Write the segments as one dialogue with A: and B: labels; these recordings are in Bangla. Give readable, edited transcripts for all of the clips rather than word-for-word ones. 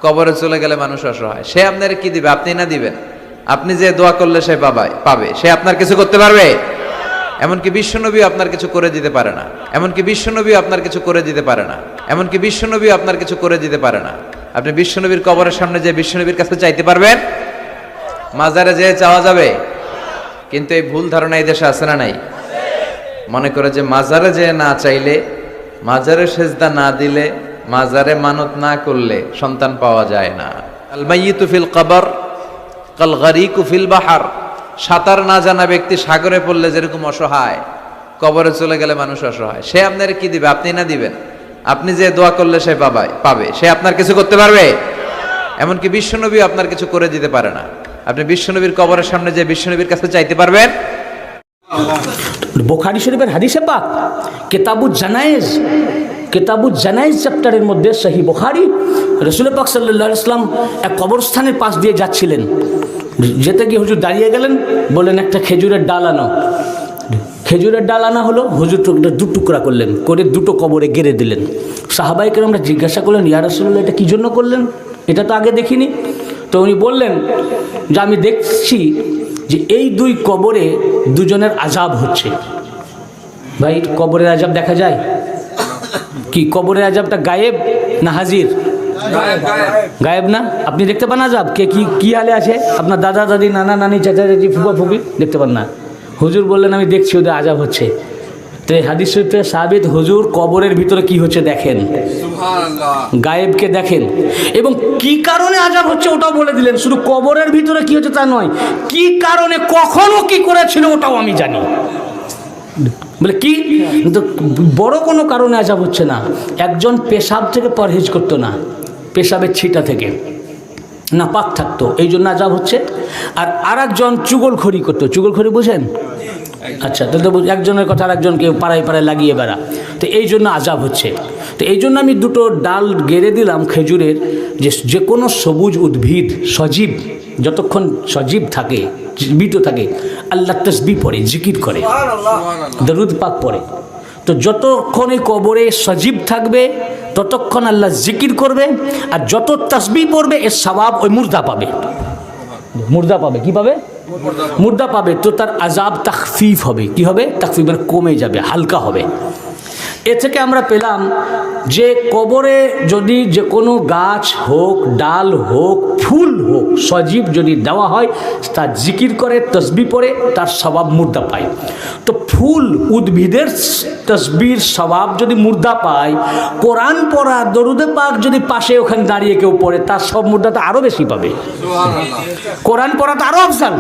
A: কবরে চলে গেলে মানুষ অসহায়, সে আপনার কি দিবে? আপনি না দিবেন? আপনি যে দোয়া করলে সে পাবে, সে আপনার কিছু করতে পারবে? এমনকি বিশ্বনবী আপনার কিছু করে দিতে পারে না, এমনকি বিশ্বনবী আপনার কিছু করে দিতে পারে না, এমনকি বিশ্বনবী আপনার কিছু করে দিতে পারে না। আপনি বিশ্বনবীর কবরের সামনে যে বিশ্বনবীর কাছে চাইতে পারবেন? মাজারে যেয়ে চাওয়া যাবে? কিন্তু এই ভুল ধারণা এই দেশে আছে না নাই? মনে করে যে মাজারে যেয়ে না চাইলে, মাজারে সেজদা না দিলে, মাজারে মানত না করলে সন্তান পাওয়া যায় না। আল মাইয়িতু ফিল কবর কাল গারিকু ফিল বাহার। সাঁতার না জানা ব্যক্তি সাগরে পড়লে যেরকম অসহায়, কবরে চলে গেলে মানুষ অসহায়। সে আপনার কি দিবে? আপনি না দিবেন? আপনি যে দোয়া করলে সে পাবে, সে আপনার কিছু করতে পারবে? এমনকি বিশ্বনবী আপনার কিছু করে দিতে পারে না। আপনি বিশ্বনবীর কবরের সামনে যে বিশ্বনবীর কাছে চাইতে পারবেন?
B: বুখারী শরীফের হাদিসে পাক কিতাবুজ জানাইজ চ্যাপ্টারের মধ্যে সহিহ বুখারী, রাসূল পাক সাল্লাল্লাহু আলাইহি ওয়াসাল্লাম এক কবরস্থানের পাশ দিয়ে যাচ্ছিলেন। যেতে গিয়ে হুজুর দাঁড়িয়ে গেলেন, বললেন একটা খেজুরের ডাল আনো। খেজুরের ডাল আনা হলো, হুজুর দু টুকরা করলেন, করে দুটো কবরে গেড়ে দিলেন। সাহাবায়ে কেরামরা জিজ্ঞাসা করলেন, ইয়া রাসূলুল্লাহ, এটা কি জন্য করলেন? এটা তো আগে দেখিনি। তো উনি বললেন যে আমি দেখছি যে এই দুই কবরে দুজনের আযাব হচ্ছে। ভাই, কবরের আযাব দেখা যায় কি? কবরের আযাবটা গায়েব না হাজির? গায়েব না? আপনি দেখতে পান আযাব? কে কি হালে আছে? আপনার দাদা দাদি, নানা নানি, চাচা চাচি, ফুফা ফুফি দেখতে পান না। হুজুর বললেন আমি দেখছি ওদের আযাব হচ্ছে। তো এই হাদিস শরীফে সাবিত, হুজুর কবরের ভিতরে কি হচ্ছে দেখেন, গায়েবকে দেখেন, এবং কি কারণে আযাব হচ্ছে ওটাও বলে দিলেন। শুধু কবরের ভিতরে কি হচ্ছে তা নয়, কি কারণে, কখনো কি করেছিল ওটাও আমি জানি। বলে কি? কিন্তু বড় কোনো কারণে আযাব হচ্ছে না। একজন পেশাব থেকে পরহেজ করতো না, পেশাবের ছিটা থেকে না পাক থাকতো, এই জন্য আযাব হচ্ছে। আর একজন চুগলখড়ি করতো। চুগলখড়ি বুঝেন? আচ্ছা, তাহলে তো একজনের কথা আর একজনকে পাড়ায় পাড়ায় লাগিয়ে বেড়া, তো এই জন্য আযাব হচ্ছে। তো এই জন্য আমি দুটো ডাল গেড়ে দিলাম খেজুরের, যে কোনো সবুজ উদ্ভিদ সজীব, যতক্ষণ সজীব থাকে, জীবিত থাকে, আল্লাহ তাসবিহ পড়ে, জিকির করে, দরুদ পাক পড়ে। তো যতক্ষণ এই কবরে সজীব থাকবে ততক্ষণ আল্লাহ জিকির করবে, আর যত তাসবিহ পড়বে এর সওয়াব ওই মুর্দা পাবে। মুর্দা পাবে, কি পাবে? মুর্দা পাবে। তো তার আযাব তাখফিফ হবে। কি হবে? তাখফিফ, মানে কমে যাবে, হালকা হবে। এ থেকে আমরা পেলাম যে কবরে যদি যে কোনো গাছ হোক, ডাল হোক, ফুল হোক, সজীব যদি দেওয়া হয়, তার জিকির করে, তসবিহ পড়ে, তার সওয়াব মুর্দা পায়। তো ফুল, উদ্ভিদের তসবির সওয়াব যদি মুর্দা পায়, কোরআন পড়া, দরুদে পাক যদি পাশে ওখানে দাঁড়িয়ে কেউ পড়ে, তার সব মুর্দাটা আরও বেশি পাবে। কোরআন পড়াটা আরও আফজাল,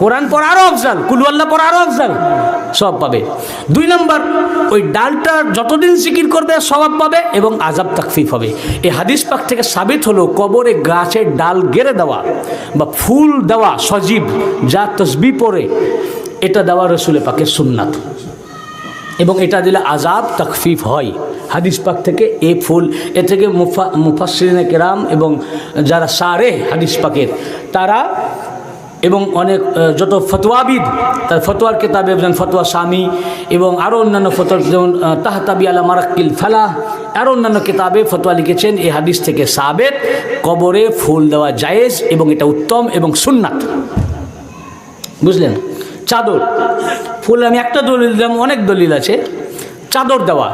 B: কোরআন পড়া আরও আফজাল, কুল আল্লাহ পড়া আরও আফজাল, সব পাবে। 2 নম্বর, ওই ডালটা যতদিন জিকির করবে সওয়াব পাবে এবং আযাব তাখফিফ হবে। এই হাদিস পাক থেকে সাবিত হলো কবরে গাছের ডাল গেড়ে দেওয়া বা ফুল দেওয়া সজীব, যা তসবিহ পড়ে, এটা দেওয়া রাসূল পাকের সুন্নাত, এবং এটা দিলে আযাব তাখফিফ হয়। হাদিস পাক থেকে এই ফুল, এ থেকে মুফাসসিরিনে কেরাম এবং যারা শারেহ হাদিস পাকের তারা, এবং অনেক যত ফতোয়াবিদ, তার ফতোয়ার কিতাবে যেমন ফতোয়া শামী এবং আরও অন্যান্য ফতোয়া, যেমন তাহতাবি আলা মারাক্কিল ফালাহ, আরও অন্যান্য কিতাবে ফতোয়া লিখেছেন এই হাদিস থেকে সাবেত কবরে ফুল দেওয়া জায়েজ এবং এটা উত্তম এবং সুন্নাত। বুঝলেন? চাদর, ফুল আমি একটা দলিল দিলাম, অনেক দলিল আছে। চাদর দেওয়া,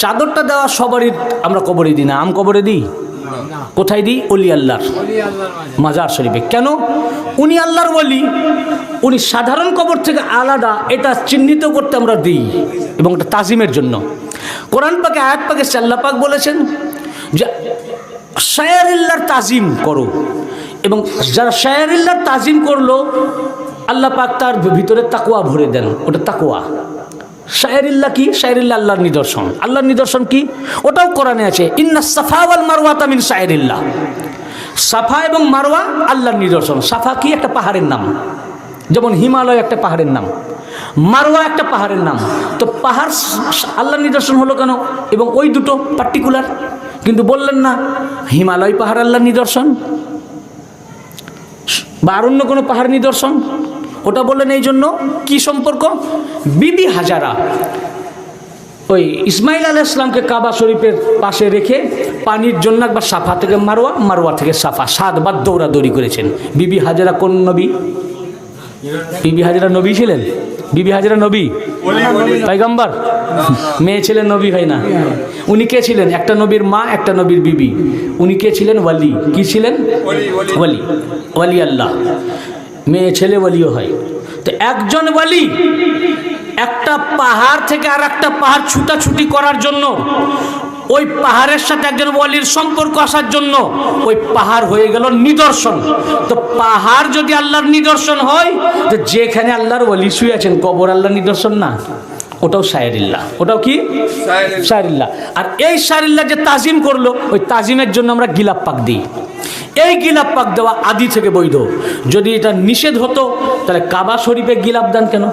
B: চাদরটা দেওয়া সবারই আমরা কবরে দিই না। কবরে দিই কোথায় দিই? অলি আল্লাহর মাজার শরীফে। কেন? উনি আল্লাহর ওলি, উনি সাধারণ কবর থেকে আলাদা, এটা চিহ্নিত করতে আমরা দিই, এবং এটা তাজিমের জন্য। কোরআন পাকে আয়াত পাকে আল্লাহ পাক বলেছেন যে শায়রিল্লাহর তাজিম করো, এবং যারা শায়রিল্লাহর তাজিম করলো আল্লাহ পাক তার ভিতরে তাকওয়া ভরে দেন। ওটা তাকওয়া। শায়রিল্লাহ কি? শায়রিল্লাহ আল্লাহর নিদর্শন। আল্লাহর নিদর্শন কি? ওটাও কোরআনে আছে, ইন্নাস সাফা ওয়াল মারওয়াতা মিন শায়রিল্লাহ। সাফা এবং মারওয়া আল্লাহর নিদর্শন। সাফা কি? একটা পাহাড়ের নাম, যেমন হিমালয় একটা পাহাড়ের নাম, মারওয়া একটা পাহাড়ের নাম। তো পাহাড় আল্লাহর নিদর্শন হলো কেন? এবং ওই দুটো পার্টিকুলার, কিন্তু বললেন না হিমালয় পাহাড় আল্লাহর নিদর্শন বা আর অন্য কোনো পাহাড় নিদর্শন। ওটা বললেন এই জন্য কি সম্পর্ক? বিবি হাজারা ওই ইসমাইল আলাইহিস সালামকে কাবা শরীফের পাশে রেখে পানির জন্য একবার সাফা থেকে মারোয়া, মারোয়া থেকে সাফা 7 বার দৌড়াদৌড়ি করেছেন। বিবি হাজেরা কোন নবী? বিবি হাজেরা নবী ছিলেন? বিবি হাজেরা নবী পয়গম্বর? মেয়ে ছিলেন, নবী হয় না। উনি কে ছিলেন? একটা নবীর মা, একটা নবীর বিবি। উনি কে ছিলেন? ওয়ালি। কি ছিলেন? ওয়ালি, ওয়ালি আল্লাহ। মেয়ে ছেলে ওয়ালিও হয়। তো একজন ওয়ালি একটা পাহাড় থেকে আর একটা পাহাড় ছুটাছুটি করার জন্য, ওই পাহাড়ের সাথে একজন ওয়ালির সম্পর্ক আসার জন্য ওই পাহাড় হয়ে গেল নিদর্শন। তো পাহাড় যদি আল্লাহর নিদর্শন হয়, তো যেখানে আল্লাহর ওয়ালি শুয়ে আছেন কবর আল্লাহর নিদর্শন না? ওটাও শায়রিল্লাহ। ওটাও কি? শায়রিল্লাহ। আর এই শায়রিল্লাহ যে তাজিম করলো, ওই তাজিমের জন্য আমরা গিলাপ পাক দিই। এই গিলাপ পাক দেওয়া আদি থেকে বৈধ। যদি এটা নিষেধ হতো তাহলে কাবা শরীফে গিলাপ দেন কেন?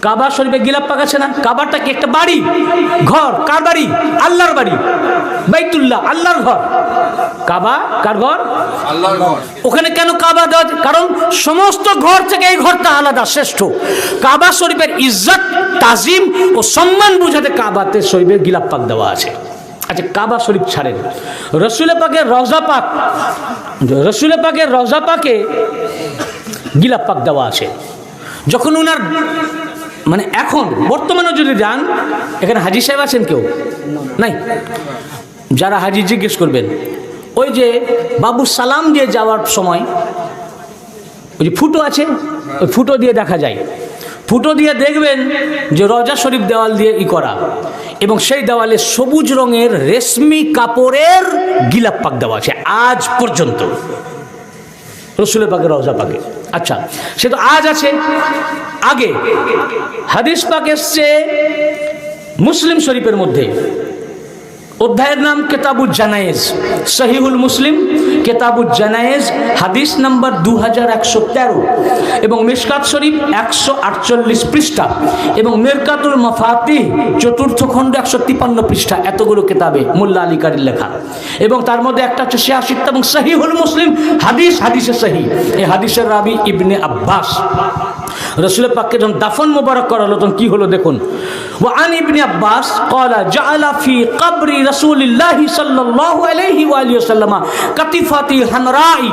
B: কাবা শরীফে গিলাপ পাক আছে না? কাবাটা কি একটা বাড়ি, ঘর? কার বাড়ি? আল্লাহর বাড়ি। বাইতুল্লাহ আল্লাহর ঘর। কাবা কার ঘর? আল্লাহর ঘর। ওখানে কেন কাবা দেওয়া? কারণ সমস্ত ঘর থেকে এই ঘরটা আলাদা, শ্রেষ্ঠ। কাবা শরীফের ইজ্জত, তাজিম ও সম্মান বুঝাতে কাবাতে শরীফের গিলাপ পাক দেওয়া আছে। আচ্ছা, কাবা শরীফ ছাড়েন, রসুল পাকের রওজা পাক, রসুল পাকের রওজা পাকে গিলাপ পাক দেওয়া আছে। যখন উনার মানে এখন বর্তমানে যদি যান, এখানে হাজি সাহেব আছেন কেউ? নাই। যারা হাজি জিজ্ঞেস করবেন, ওই যে বাবু সালাম দিয়ে যাওয়ার সময় ওই যে ফুটো আছে, ওই ফুটো দিয়ে দেখা যায়। ফুটো দিয়ে দেখবেন যে রওজা শরীফ দেওয়াল দিয়ে করা, এবং সেই দেওয়ালে সবুজ রঙের রেশমি কাপড়ের গিলাপ পাক দেওয়া আছে আজ পর্যন্ত রসুলের পাকে, রওজা পাকে। আচ্ছা, সে তো আজ আছে। আগে হাদিস পাক এসছে মুসলিম শরীফের মধ্যে, অধ্যায়ের নাম কেতাবুল জানায়েজ, সহিহুল মুসলিম কেতাবুল জানায়েজ, হাদিস নাম্বার 2113, এবং মিশকাত শরীফ 148 পৃষ্ঠা, এবং মিরকাতুল মাফাতিহ চতুর্থ খণ্ড 153 পৃষ্ঠা। এতগুলো কেতাবে মোল্লা আলী কারির লেখা, এবং তার মধ্যে একটা হচ্ছে শিয়াশিত্তা এবং সহিহুল মুসলিম হাদিস, হাদিসে সহি। এই হাদিসের রাবি ইবনে আব্বাস। রসুলের পাককে যখন দাফন মোবারক করা হলো, তখন কি হলো দেখুন। ওয়া আন ইবনে আব্বাস ক্বালা জাআলা ফি কবরি রাসূলিল্লাহি সাল্লাল্লাহু আলাইহি ওয়া আলিহি ওয়াসাল্লাম কাতিফাতি হামরাই।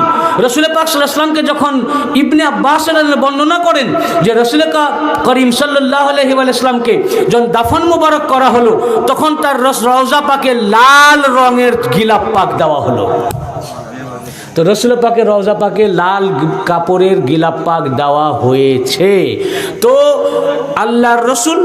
B: রাসূল পাক সাল্লাল্লাহু আলাইহি ওয়াসাল্লামকে যখন ইবনে আব্বাস বর্ণনা করেন যে রাসূল করিম সাল্লাল্লাহু আলাইহি ওয়া সাল্লামকে যখন দাফন মোবারক করা হলো, তখন তার রওজা পাকে লাল রঙের গিলাপ পাক দেওয়া হলো। তো রসুল পাকের রওজা পাকে লাল কাপড়ের গিলাপ পাক দেওয়া হয়েছে। তো আল্লাহর রসুল,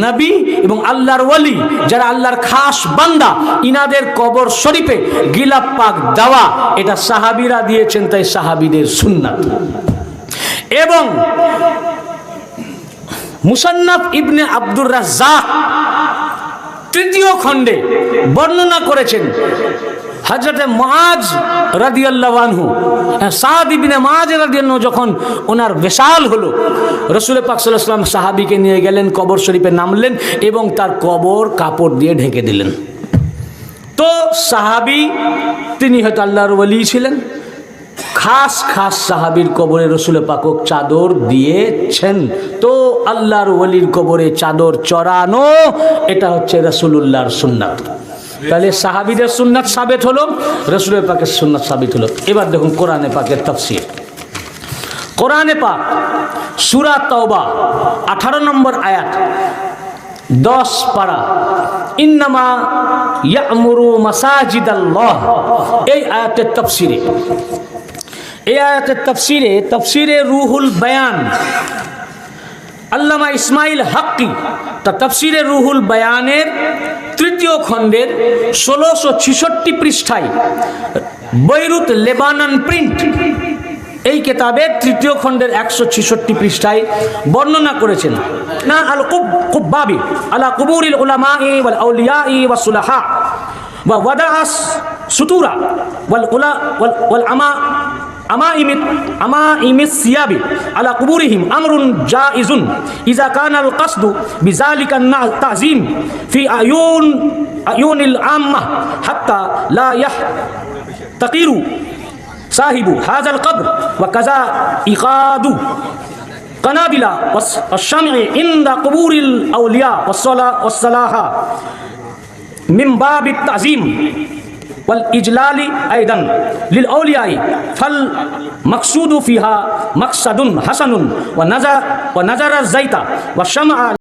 B: নবী এবং আল্লাহর ওয়ালি, যারা আল্লাহর খাস বান্দা, ইনাদের কবর শরীফে গিলাপ পাক দেওয়া, এটা সাহাবীরা দিয়েছেন, তাই সাহাবীদের সুন্নাত। এবং মুসান্নাফ ইবনে আব্দুর রাজ্জাক 3য় খণ্ডে বর্ণনা করেছেন, হযরত মুআজ রাদিয়াল্লাহু আনহু, সাদ ইবনে মুআজ রাদিয়াল্লাহু যখন ওনার বিশাল হলো, রাসূল পাক সাল্লাল্লাহু আলাইহি ওয়াসাল্লাম সাহাবীকে নিয়ে গেলেন, কবর শরীফে নামলেন এবং তার কবর কাপড় দিয়ে ঢেকে দিলেন। তো সাহাবী, তিনি হয়তো আল্লাহর ওয়ালি ছিলেন, খাস খাস সাহাবীর কবরে রাসূল পাক চাদর দিয়েছেন। তো আল্লাহর ওয়ালির কবরে চাদর চড়ানো, এটা হচ্ছে রাসূলুল্লাহর সুন্নাত। তাহলে সাহাবীদের সুন্নাত সাবিত হলো, রাসূলের পাকের সুন্নাত সাবিত হলো। এবার দেখুন কোরআনে পাকের তাফসীর। কোরআনে পাক সূরা তাওবা 18 নম্বর আয়াত, 10 পারা, ইন্নামা ইয়ামুরু মাসাজিদাল্লাহ। এই আয়াতের তাফসীরে, এই আয়াতের তাফসীরে, তাফসীরে রুহুল বায়ান, আল্লামা ইসমাইল হাক্কি তা তাফসীরে রুহুল বায়ানের 3য় খণ্ডের 1666 পৃষ্ঠায়, বৈরুত লেবানন প্রিন্ট, এই কিতাবের 3য় খণ্ডের 166 পৃষ্ঠায় বর্ণনা করেছেন। না আল কুব্বাবি আলা কুবুরিল উলামাই ওয়াল আউলিয়াই ওয়াস সুলাহা ওয়া ওয়াদাআস সুতুরা ওয়াল আমাইমিস সিয়াবি আলা কুবুরিহিম আমরুন জাইজুন ইযা কানা আল কসদু বিযালিকা তাযীম ফি আয়ুনিল আম্মাহ হাত্তা লা ইয়াহতাকিরু সাহিবু হাযাল কবর ওয়া কাযা ইকাদু والقنادل والشمع عند قبور الأولياء والصلاح من باب التعظيم والإجلال أيضا للأولياء فالمقصود فيها مقصد حسن ونظر الزيت والشمع